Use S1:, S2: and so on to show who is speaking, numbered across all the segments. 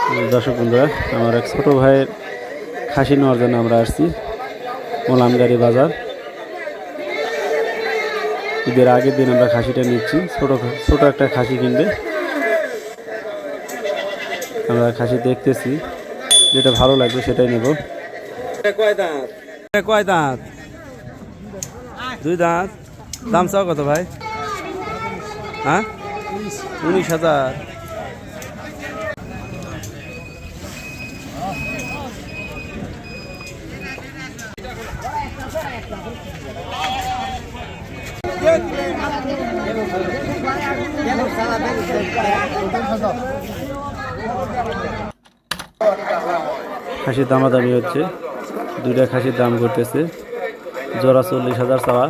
S1: দর্শক বন্ধুরা, আমার এক ছোট ভাইয়ের খাসি নেওয়ার জন্য আমরা আসছি মোলামগাড়ি বাজার। ঈদের আগের দিন আমরা খাসিটা নিচ্ছি। ছোট একটা খাসি কিনবে। আমরা খাসি দেখতেছি, যেটা ভালো লাগবে সেটাই নেব। কয় দাঁত? 2 দাঁত। দাম চাও কত ভাই? হ্যাঁ, 19,000। খাসির দামাদামি হচ্ছে, 2টা খাসির দাম করতেছে। জোড়া 40,000 চাওয়া।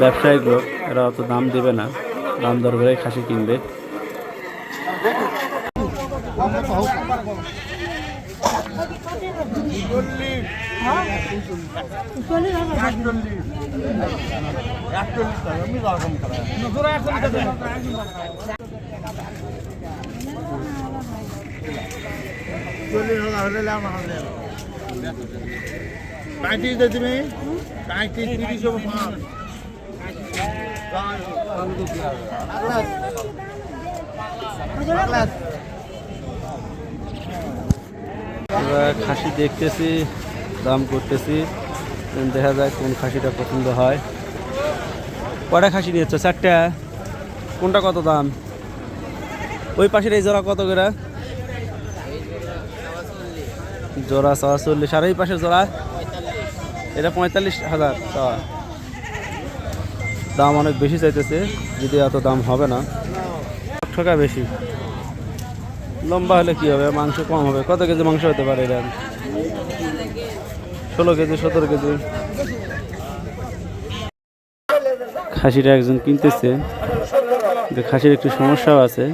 S1: ব্যবসায়িক লোক, এরা অত দাম দেবে না, দাম দর করে খাসি কিনবে। খাসি দেখতেছি, দাম করতেছি, দেখা যায় কোন খাসিটা পছন্দ হয়। কয়টা খাসি নিয়েছ? 4টা। কোনটা কত দাম? ওই পাশের এই জোড়া কত করে? জোড়া 44। আর এই পাশের জোড়া এটা 45,000 টাকা। দাম অনেক বেশি চাইতেছে, যদি এত দাম হবে না। টাকা বেশি। লম্বা হলে কি হবে, মাংস কম হবে। কত কেজি মাংস হতে পারে এটা? 16 কেজি, 17 কেজি। খাসিটা একজন কিনতেছে, খাসির একটু সমস্যাও আছে।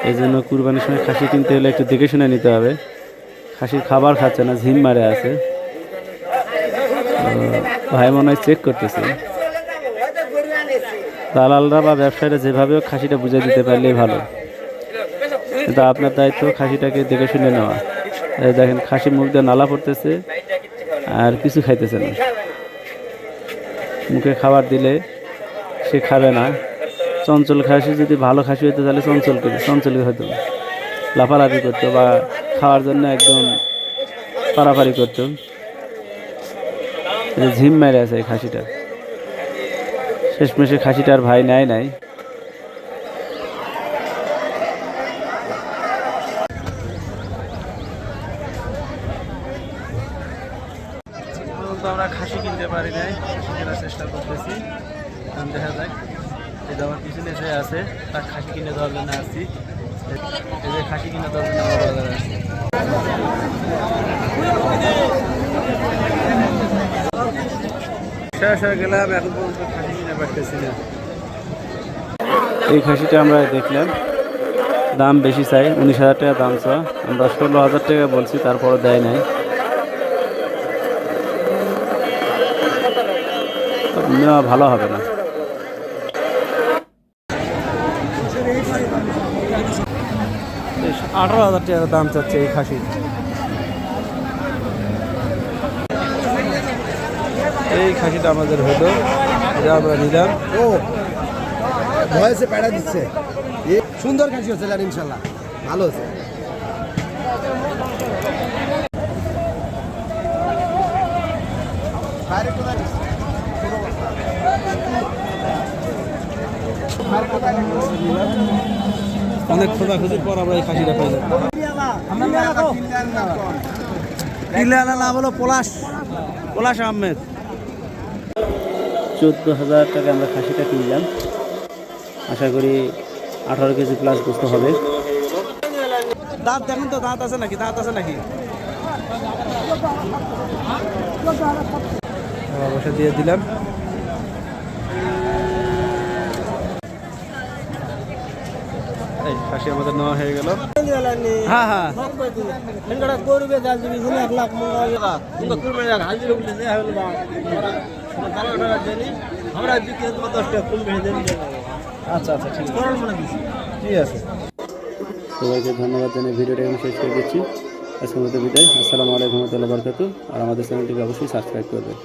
S1: এই জন্য কুরবানির সময় খাসি কিনতে হলে একটু দেখে শুনে নিতে হবে। খাসির খাবার খাচ্ছে না, ঝিম মারে আছে। ভাই মনে হয় চেক করতেছে। দালালরা বা ব্যবসায়ীরা যেভাবে খাসিটা বুঝে দিতে পারলেই ভালো, কিন্তু আপনার দায়িত্ব খাসিটাকে দেখে শুনে নেওয়া। দেখেন, খাসি মুখ দিয়ে নালা পড়তেছে আর কিছু খাইতেছে না। মুখে খাবার দিলে সে খাবে না। চঞ্চল খাসি যদি ভালো খাসি হতো তাহলে চঞ্চল হতো, লাফালাফি করতো বা খাওয়ার জন্য একদম পারাপারি করতো। ঝিম মেরে আছে এই খাসিটা। শেষমেশে খাসিটার ভাই নেয় নাই। আমরা খাসি কিনতে পারি নাই, খাসি কেনার চেষ্টা করতেছি। দেখা যাক, এই আমার পিছনে যে আছে তার খাসি কিনে দেওয়ার জন্য আসছি। এই যে খাসি কিনে দেওয়ার জন্য আমরা বাজারে আসছি। শেষ হয়ে গেলাম, এখন পর্যন্ত খাসি কিনে পারতেছি না। এই খাসিটা আমরা দেখলাম, দাম বেশি চাই, 19,000 টাকা দাম চাওয়া। আমরা 16,000 টাকা বলছি, তারপরও দেয় নাই। নেওয়া ভালো হবে না। 18,000 টাকা দাম চাচ্ছে এই খাসি। এই খাসিটা আমাদের হলো, এটা আমরা নিলাম। ও ভয়েসে প্যাড়া দিচ্ছে। সুন্দর খাসি হচ্ছে ইনশাল্লাহ, ভালো হচ্ছে। অনেক খোঁজাখুঁজির পর আমরা এই খাসিটা পাইলাম। নাম হলো পলাশ আহমেদ। 14,000 টাকা আমরা খাসিটা কিনলাম। আশা করি 18 কেজি প্লাস বস্তু হবে। দাঁত দেখুন তো, দাঁত আছে নাকি? বসে দিয়ে দিলাম। এই খাসি আমাদের নেওয়া হয়ে গেল। হ্যাঁ হ্যাঁ, আচ্ছা আচ্ছা, ঠিক আছে। সবাইকে ধন্যবাদ জানিয়ে ভিডিওটা এখানে শেষ করে দিচ্ছি। আজকের মতো বিদায়। আসসালামু আলাইকুম ওয়া রাহমাতুল্লাহি ওয়া বারাকাতুহু। আর আমাদের চ্যানেলটিকে অবশ্যই সাবস্ক্রাইব করবেন।